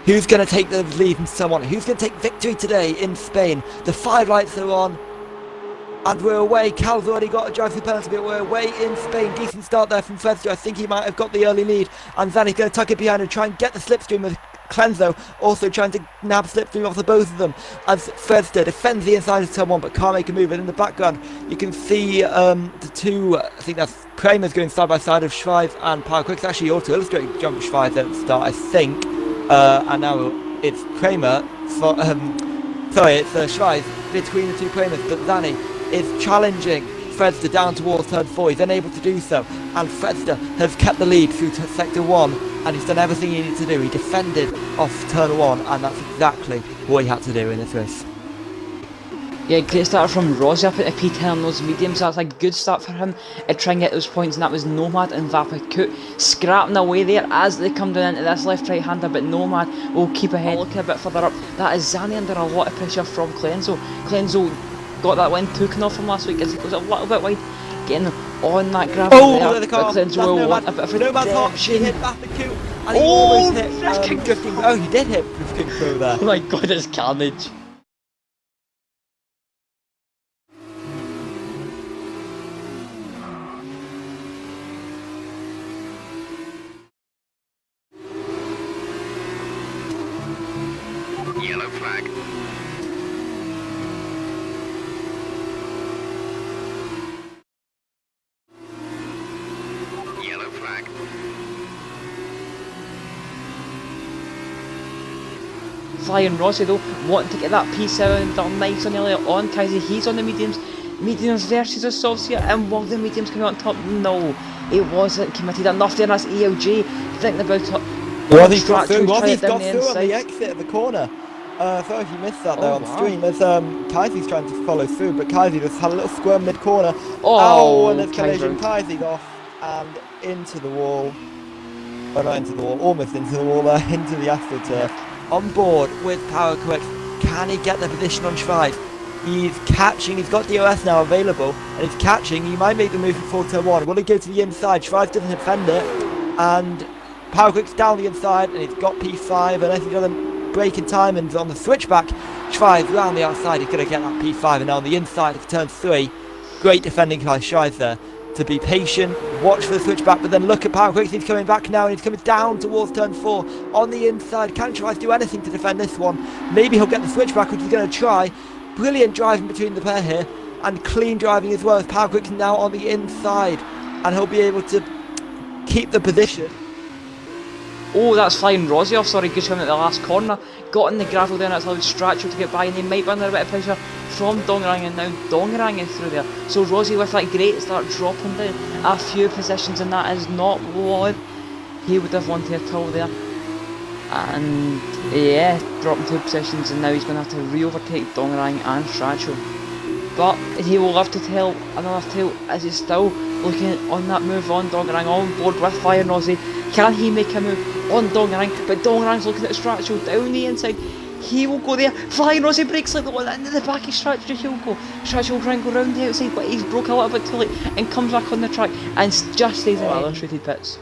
Who's going to take the lead and so on? Who's going to take victory today in Spain? The 5 lights are on. And we're away. Cal's already got a drive through penalty, but we're away in Spain. Decent start there from Fredster. I think he might have got the early lead. And Zanni's going to tuck it behind and try and get the slipstream with Clenzo, also trying to nab slipstream off the both of them. As Fredster defends the inside of turn 1, but can't make a move. And in the background, you can see the two, I think that's Kramer's going side by side of Schweiz and Power Quick's actually also illustrated jump Schweiz at the start, I think. And now it's Kramer, it's Schweiz between the two Kramers, but Zanni is challenging Fredster down towards turn 4. He's unable to do so, and Fredster has kept the lead through sector 1, and he's done everything he needed to do. He defended off turn 1, and that's exactly what he had to do in this race. Yeah, great start from Rossi up at P10 on those mediums. That's a good start for him at trying to get those points, and that was Nomad and Vapakut scrapping away there as they come down into this left-right hander, but Nomad will keep ahead. Looking a bit further up, that is Zanni under a lot of pressure from Clenzo. Clenzo got that win taken off him last week as he goes a little bit wide, getting on that gravel there. The car. Clenzo will want a bit of redemption. He hit Vapakut, and he almost hit Drifting. Oh, he did hit Drifting through there. Oh my god, it's carnage. Yellow flag. Yellow flag. Flying Rossi though, wanting to get that P7 done nice and earlier on. Kaisi, he's on the mediums. Mediums versus the softs here, and will the mediums come out on top? No, it wasn't committed enough there. That's ELG thinking about it. Roddy's got through on the exit of the corner. Sorry if you missed that there on stream, as Kaisi's trying to follow through, but Kaisi just had a little squirm mid-corner. And there's collision. Kaisi's off and into the wall. Well, not into the wall, almost into the wall there, into the AstroTurf. On board with Power Quick. Can he get the position on Schweiz? He's catching, he's got DOS now available, and he's catching. He might make the move for turn 1. Will he go to the inside? Schweiz doesn't defend it, and Power Quick's down the inside, and he's got P5, unless he doesn't break in time and on the switchback. Schweiz round the outside, he's going to get that P5, and now on the inside of turn 3. Great defending by Schweiz there. To be patient, watch for the switchback, but then look at Power Quick. He's coming back now, and he's coming down towards turn 4 on the inside. Can Schweiz do anything to defend this one? Maybe he'll get the switchback, which he's going to try. Brilliant driving between the pair here, and clean driving as well, as Power Quick's now on the inside, and he'll be able to keep the position. Oh, that's Flying Rossi off, sorry, good him at the last corner. Got in the gravel there, and that's allowed Straccio to get by, and they might be under a bit of pressure from Dongerang, and now Dongerang is through there. So Rossi with that great start, dropping down a few positions, and that is not what he would have wanted at all there. And yeah, dropping 2 positions, and now he's going to have to re-overtake Dongerang and Straccio. But he will have to tell another tale as he's still looking on that move on Dongerang, on board with Flying Rossi. Can he make a move on Dongerang? But Dongerang's looking at Straccio down the inside. He will go there. Flying Rossi breaks like the one into the back of Straccio. He'll go. Straccio will try and go round the outside, but he's broke a little bit too late and comes back on the track and just stays in illustrated pits.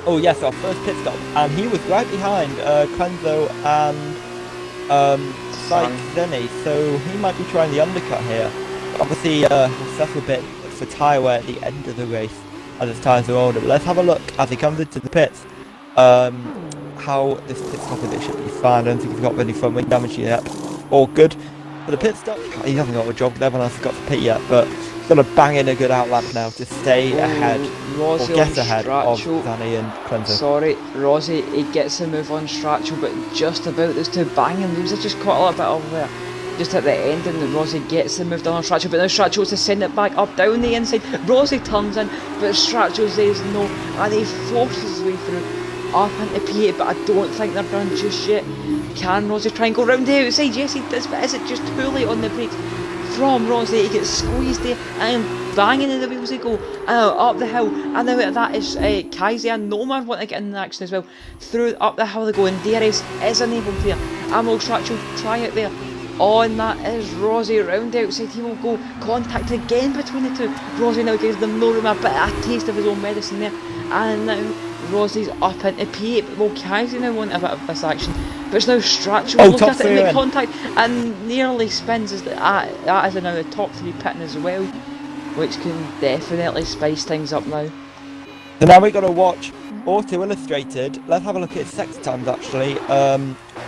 Oh yes, our first pit stop, and he was right behind Clenzo and Zenny, so he might be trying the undercut here. Obviously, he'll suffer a bit for tyre wear at the end of the race as his tyres are older. But let's have a look as he comes into the pits. How this pit stop is. It should be fine. I don't think he's got any front wing damage yet. All good. For the pit stop, he hasn't got a job because everyone else has got to pit yet, but he's going to bang in a good outlap now to stay ahead, or get ahead of Zanni and Clenzo. Sorry, Rossi, he gets the move on Straccio, but just about those two banging moves are just caught a little bit over there. Just at the end, and Rossi gets the move down on Straccio, but now Straccio wants to send it back up down the inside. Rossi turns in, but Straccio says no, and he forces his way through up into P8, but I don't think they're done just yet. Can Rossi try and go round the outside? Yes, he does, but is it just too late on the brakes from Rossi? He gets squeezed there and banging in the wheels they go, and up the hill, and now that is Kaisi and Nomad want to get in the action as well. Through up the hill they go, and DRS is unable to there, and will Straccio try it there? Oh, and that is Rossi round the outside. He will go contact again between the two. Rossi now gives them no room, a bit of a taste of his own medicine there. And now Rossi's up into P8. Well, Kaisi now want a bit of this action. But it's now Straccio will look at it and make contact and nearly spins. That is now the top 3 pitting as well, which can definitely spice things up now. So now we're going to watch Auto Illustrated. Let's have a look at his sector times actually.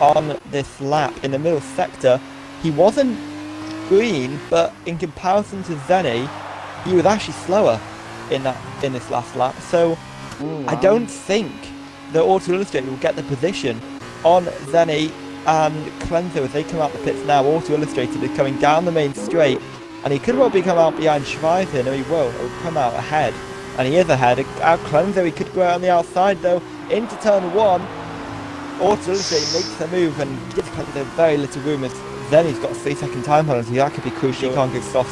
On this lap in the middle sector, he wasn't green, but in comparison to Zenny, he was actually slower in this last lap. So I don't think the Auto Illustrated will get the position on Zenny and Cleanser as they come out the pits now. Auto Illustrated is coming down the main straight, and he could well be coming out behind Schweizer. No, he won't. He'll come out ahead, and he is ahead. Out Cleanser, he could go out on the outside though into turn 1. Auto Illustrated makes the move and gives Cleanser very little room. As then he's got a 3-second time penalty. That could be crucial. He can't go soft.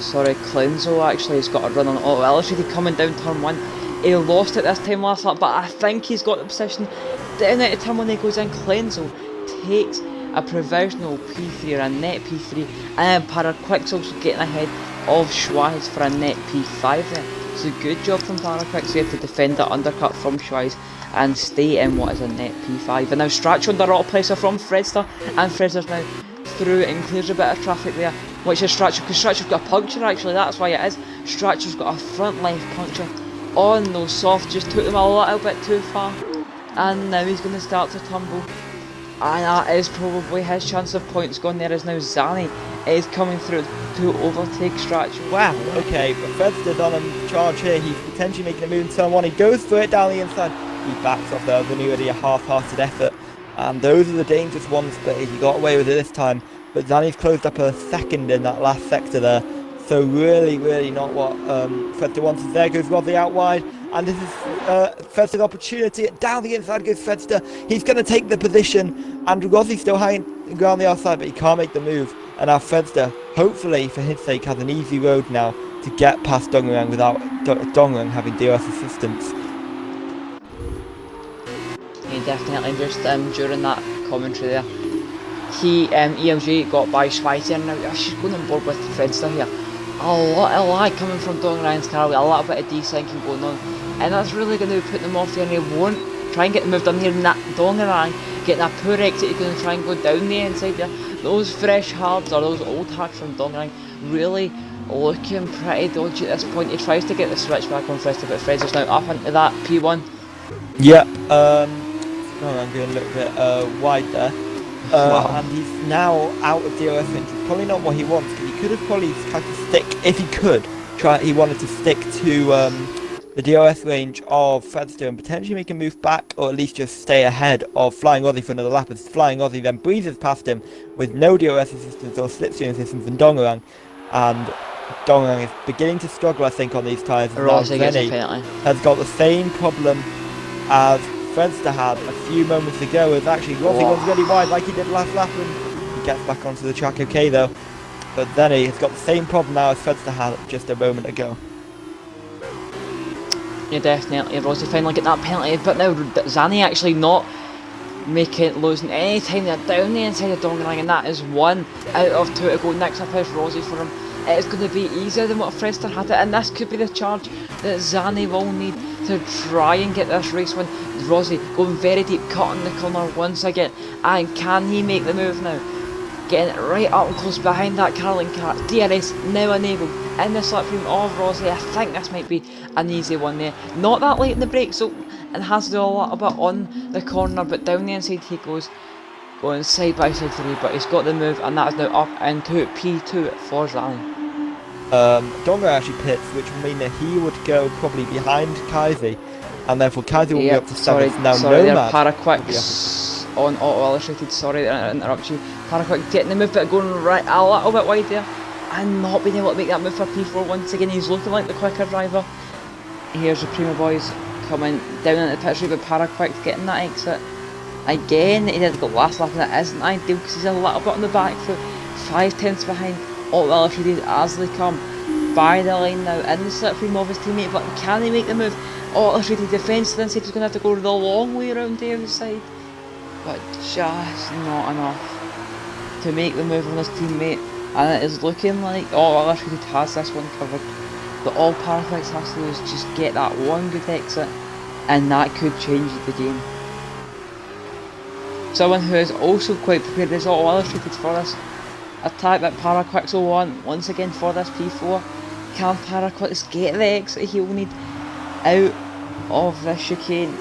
Sorry, Cleanser actually has got a run on Auto Illustrated coming down turn 1. He lost it this time last lap, but I think he's got the position down at the turn when he goes in. Cleanser takes a provisional P3 or a net P3, and Paraquix also getting ahead of Schweiz for a net P5 there. So good job from Paraquix there to defend that undercut from Schweiz and stay in what is a net P5. And now Straccio under a lot of pressure from Fredster, and Fredster's now through and clears a bit of traffic there, which is Straccio, because Straccio's got a puncture actually, that's why it is. Straccio's got a front left puncture on those softs, just took them a little bit too far, and now he's going to start to tumble. And that is probably his chance of points gone there, as now Zani is coming through to overtake Straccio. Wow, okay, but Fredster's on a charge here. He's potentially making a move in turn 1. He goes for it down the inside. He backs off there with already a half-hearted effort. And those are the dangerous ones, but he got away with it this time. But Zani's closed up a second in that last sector there. So really not what Fredster wants. There goes Rossi out wide. And this is Fredster's opportunity. Down the inside goes Fredster. He's going to take the position. And Rossi's still hanging on the outside, but he can't make the move. And now Fredster, hopefully for his sake, has an easy road now to get past Dongerang without Dongerang having DRS assistance. He definitely just during that commentary there, ELG got by Schweizer, and now she's going on board with Fredster here. A lot of lag coming from Dongerang's car with a little bit of desyncing going on, and that's really going to put them off there, and he won't try and get the move done here. And that Dongerang getting a poor exit, he's going to try and go down the inside there. Those fresh harbs or those old hacks from Dongerang really looking pretty dodgy at this point. He tries to get the switch back on Fredster, but Fredster's now up into that P1. Yep, I'm going a little bit wide there. And he's now out of DRS range. Probably not what he wants, because he could have probably tried to stick, if he could, he wanted to stick to the DRS range of Fredster and potentially make a move back, or at least just stay ahead of Flying Aussie for another lap, as Flying Aussie then breezes past him with no DRS assistance or slipstream assistance from Dongerang. And Dongerang is beginning to struggle, I think, on these tyres. Rossi has got the same problem as Fredster had a few moments ago, as actually Rossi goes really wide like he did last lap, and he gets back onto the track okay though. But then he has got the same problem now as Fredster had just a moment ago. Yeah, definitely. Rossi finally getting that penalty, but now Zani actually not losing any time. They're down the inside of Dongerang, and that is 1 out of 2 to go. Next up is Rossi for him. It's going to be easier than what Fredster had it, and this could be the charge that Zani will need to try and get this race win. Rossi going very deep, cutting the corner once again, and can he make the move now? Getting it right up and close behind that Carling car. DRS now enabled in the slipstream of Rossi. I think this might be an easy one there. Not that late in the break, so and has to do a little bit on the corner, but down the inside he goes, going side by side through, but he's got the move, and that is now up into P2 for Zani. Dongerang actually pits, which would mean that he would go probably behind Kaisi, and therefore Kaisi will be up to 7th. Now Nomad Paraquix on Auto Illustrated, sorry to interrupt you. Paraquix getting the move, but going right a little bit wide there, and not being able to make that move for P4 once again. He's looking like the quicker driver. Here's the Prima Boys coming down into the pit street, but Paraquix getting that exit. Again, he did go last lap, and it isn't ideal because he's a little bit on the back foot, 5/10 behind Auto Illustrated as they come by the line now in the slipstream of his teammate. But can he make the move? Auto Illustrated defence to the inside, he's going to have to go the long way around the outside, but just not enough. to make the move on his teammate, and it is looking like All Electrocuted has this one covered. But all Paraquix has to do is just get that one good exit, and that could change the game. Someone who is also quite prepared is All Illustrated for this attack that Paraquix will want once again for this P4. Can Paraquix get the exit he will need out of this chicane?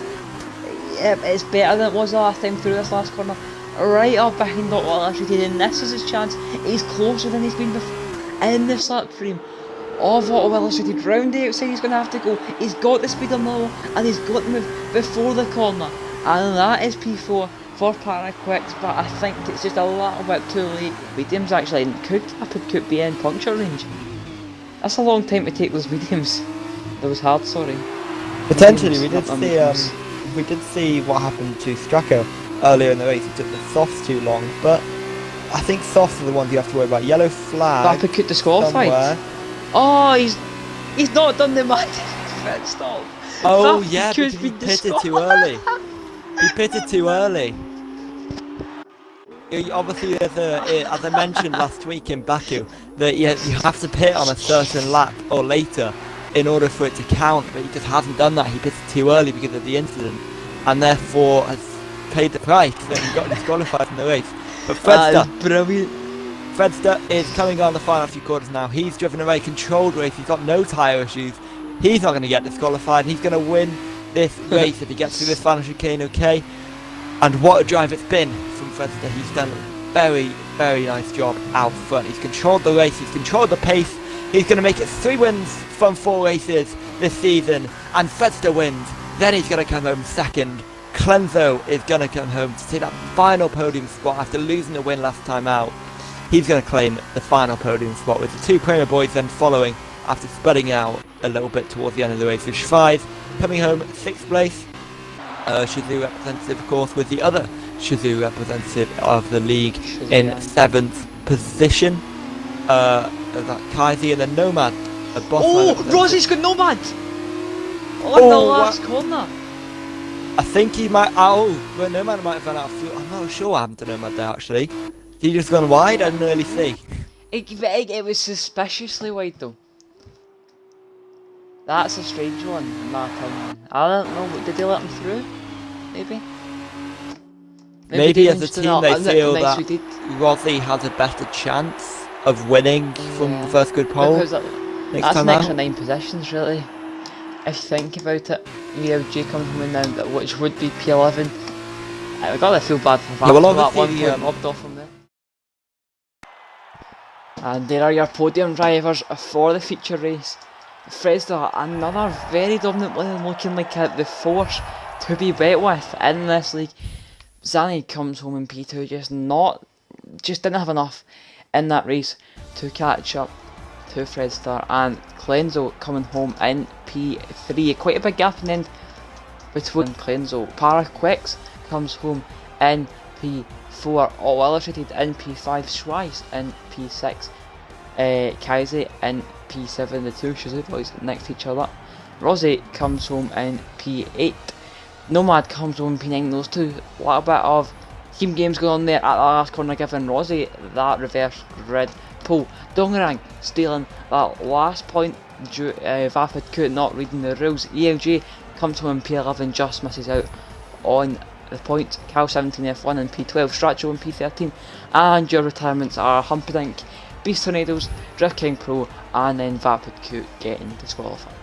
Yep, it's better than it was the last time through this last corner. Right up behind All Illustrated, and this is his chance. He's closer than he's been before in the slipstream of All Illustrated. Round the outside he's going to have to go. He's got the speed on the level, and he's got the move before the corner. And that is P4 for Paraquix, but I think it's just a little bit too late. Mediums actually could be in puncture range. That's a long time to take those mediums. Those hard, sorry. Potentially, Mediums, we did see what happened to Stracco earlier in the race. He took the softs too long, but I think softs are the ones you have to worry about. Yellow flag. Vapid disqualified. Somewhere. Oh, he's not done the magic pit stop. Oh Vapid yeah, because he pitted too early. He pitted too early. Obviously, as I mentioned last week in Baku, that you have to pit on a certain lap or later in order for it to count, but he just hasn't done that. He pitted too early because of the incident, and therefore has paid the price and he got disqualified from the race. But Fredster is coming on the final few quarters now. He's driven a very controlled race. He's got no tyre issues. He's not going to get disqualified. He's going to win this race if he gets through this final chicane okay. And what a drive it's been from Fredster. He's done a very, very nice job out front. He's controlled the race. He's controlled the pace. He's going to make it 3 wins from 4 races this season. And Fredster wins. Then he's going to come home second. Clenzo is going to come home to take that final podium spot after losing the win last time out. He's going to claim the final podium spot with the 2 Premier Boys then following after spreading out a little bit towards the end of the race. With Schweiz coming home 6th place. Shazoo representative, of course, with the other Shazoo representative of the league in 7th position. That Kaisi and then Nomad. Rossi's got Nomad! On the last corner! I think he might. Well, Nomad might have run out of fuel. I'm not sure what happened to Nomad there actually. He just gone wide? I didn't really see. It was suspiciously wide though. That's a strange one, in my opinion. I don't know, did they let him through? Maybe as a team they feel that Rossi has a better chance of winning from the first good pole. That's an extra 9 positions really. If you think about it, J comes from now, which would be P11. I gotta feel bad for that, that 1 point robbed off from there. And there are your podium drivers for the feature race. Fredster, another very dominant one, looking like the force to be bet with in this league. Zani comes home in P2, just didn't have enough in that race to catch up to Fredster, and Clenzo coming home in P3. Quite a big gap in the end between Clenzo. Paraquix comes home in P4, All Illustrated in P5, Schweiz in P6, Kaisi in P7, the 2 Shazoo boys next to each other. Rossi comes home in P8, Nomad comes home in P9. Those 2, a little bit of team games going on there at the last corner, giving Rossi that reverse grid pull. Dongerang stealing that last point, Vapid could not reading the rules. ELJ comes home in P11, just misses out on the point. Cal 17 F1 in P12, Stracho in P13, and your retirements are Humperdinck, Beast Tornadoes, Drift King Pro, and then Vapid Coot getting disqualified.